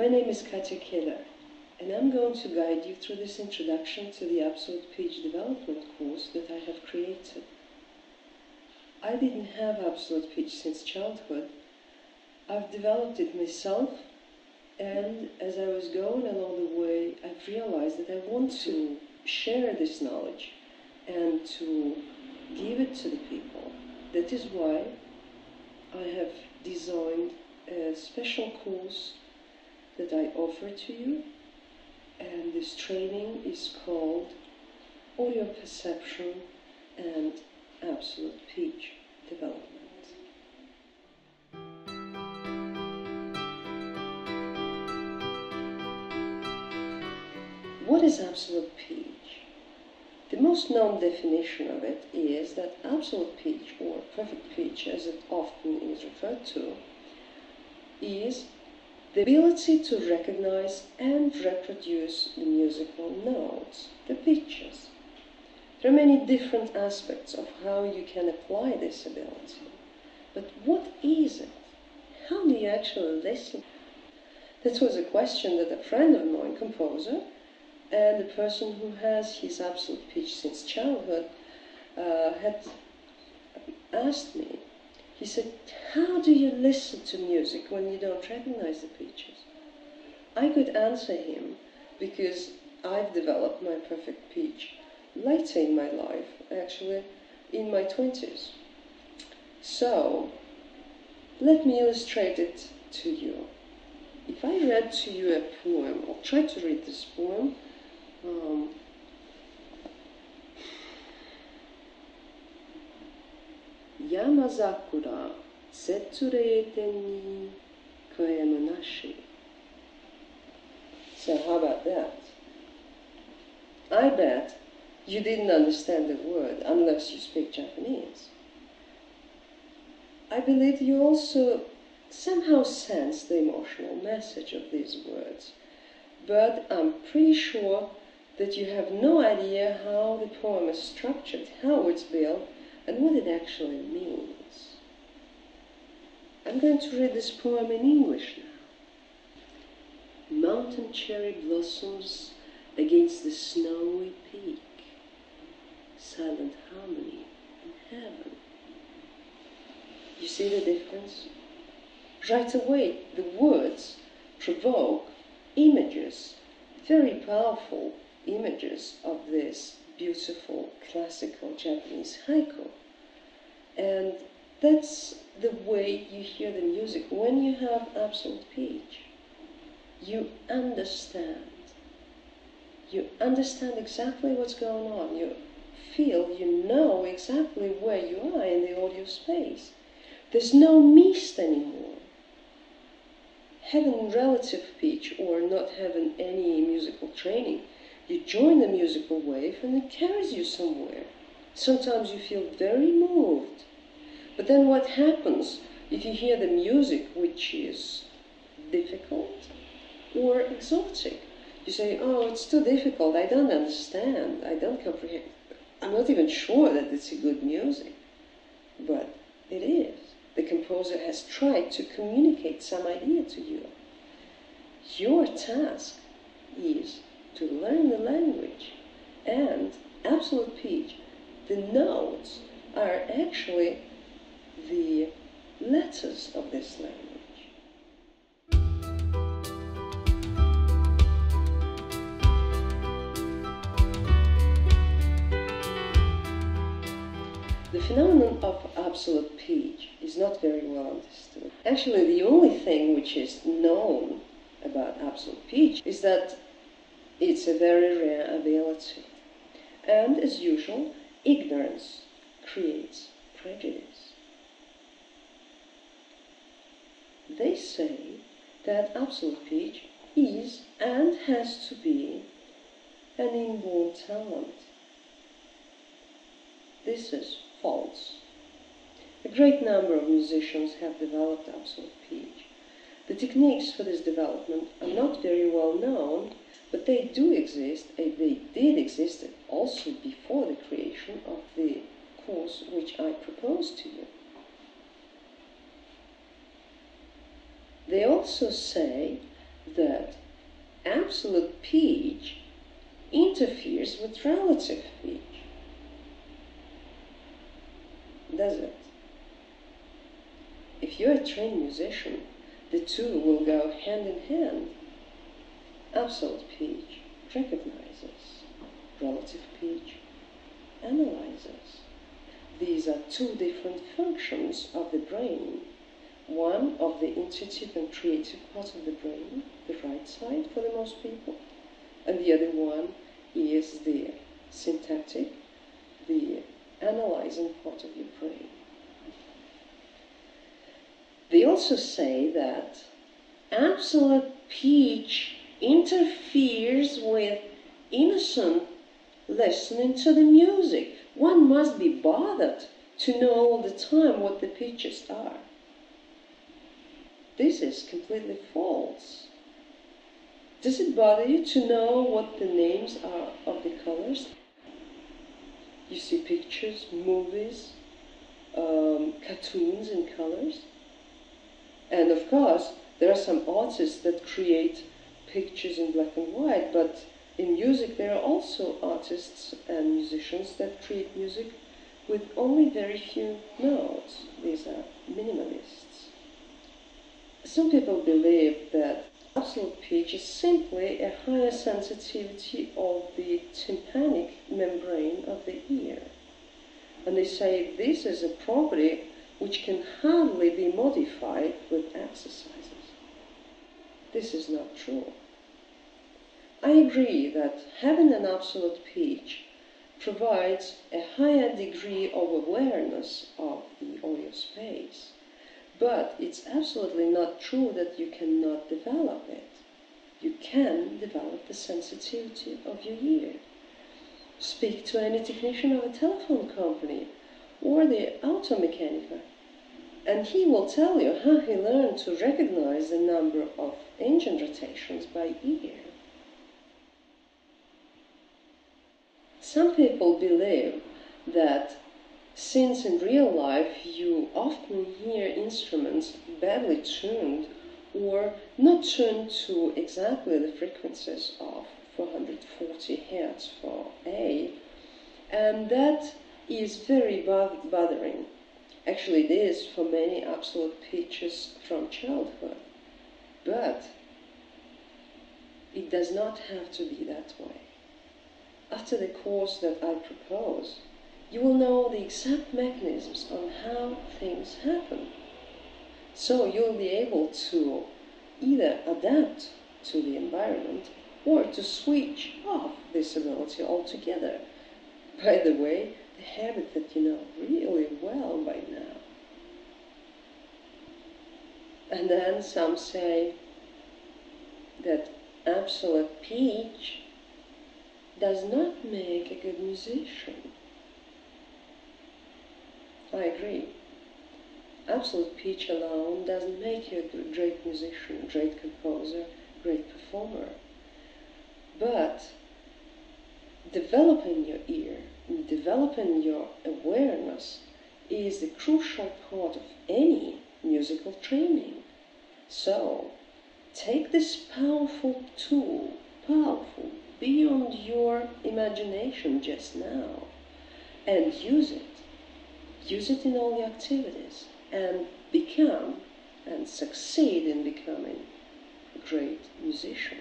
My name is Katja Keller, and I'm going to guide you through this introduction to the Absolute Pitch Development course that I have created. I didn't have Absolute Pitch since childhood. I've developed it myself, and as I was going along the way, I've realized that I want to share this knowledge and to give it to the people. That is why I have designed a special course that I offer to you, and this training is called Audio Perception and Absolute Pitch Development. What is absolute pitch? The most known definition of it is that absolute pitch, or perfect pitch as it often is referred to, is the ability to recognize and reproduce the musical notes, the pitches. There are many different aspects of how you can apply this ability. But what is it? How do you actually listen? That was a question that a friend of mine, composer, and a person who has his absolute pitch since childhood, had asked me. He said, how do you listen to music when you don't recognize the pitches? I could answer him because I've developed my perfect pitch later in my life, actually in my 20s. So, let me illustrate it to you. If I read to you a poem, I'll try to read this poem. Yamazakura setsurete ni koema nashi. So how about that? I bet you didn't understand the word unless you speak Japanese. I believe you also somehow sense the emotional message of these words, but I'm pretty sure that you have no idea how the poem is structured, how it's built, and what it actually means. I'm going to read this poem in English now. Mountain cherry blossoms against the snowy peak, silent harmony in heaven. You see the difference? Right away, the words provoke images, very powerful images of this beautiful classical Japanese haiku. And that's the way you hear the music. When you have absolute pitch, you understand. You understand exactly what's going on. You feel, you know exactly where you are in the audio space. There's no mist anymore. Having relative pitch or not having any musical training, you join the musical wave and it carries you somewhere. Sometimes you feel very moved. But then what happens if you hear the music which is difficult or exotic? You say, oh, it's too difficult, I don't understand, I don't comprehend. I'm not even sure that it's a good music. But it is. The composer has tried to communicate some idea to you. Your task is to learn the language, and absolute pitch, the notes are actually the letters of this language. The phenomenon of absolute pitch is not very well understood. Actually, the only thing which is known about absolute pitch is that it's a very rare ability. And as usual, ignorance creates prejudice. They say that absolute pitch is and has to be an inborn talent. This is false. A great number of musicians have developed absolute pitch. The techniques for this development are not very well known, but they do exist, and they did exist also before the creation of the course which I proposed to you. They also say that absolute pitch interferes with relative pitch. Does it? If you're a trained musician, the two will go hand in hand. Absolute pitch recognizes, relative pitch analyzes. These are two different functions of the brain. One of the intuitive and creative part of the brain, the right side for the most people, and the other one is the syntactic, the analyzing part of your brain. They also say that absolute pitch interferes with innocent listening to the music. One must be bothered to know all the time what the pitches are. This is completely false. Does it bother you to know what the names are of the colors? You see pictures, movies, cartoons in colors. And of course, there are some artists that create pictures in black and white, but in music there are also artists and musicians that create music with only very few notes. These are minimalists. Some people believe that absolute pitch is simply a higher sensitivity of the tympanic membrane of the ear. And they say this is a property which can hardly be modified with exercises. This is not true. I agree that having an absolute pitch provides a higher degree of awareness of the audio space, but it's absolutely not true that you cannot develop it. You can develop the sensitivity of your ear. Speak to any technician of a telephone company or the auto mechanic, and he will tell you how he learned to recognize the number of engine rotations by ear. Some people believe that since in real life you often hear instruments badly tuned or not tuned to exactly the frequencies of 440 Hz for A, and that is very bothering. Actually, it is for many absolute pitches from childhood, but it does not have to be that way. After the course that I propose, you will know the exact mechanisms on how things happen. So you'll be able to either adapt to the environment or to switch off this ability altogether. By the way, the habit that you know really well by now. And then some say that absolute pitch does not make a good musician. I agree. Absolute pitch alone doesn't make you a great musician, great composer, great performer. But developing your ear, developing your awareness is the crucial part of any musical training. So, take this powerful tool, powerful, beyond your imagination just now, and use it. Use it in all your activities, and become and succeed in becoming a great musician.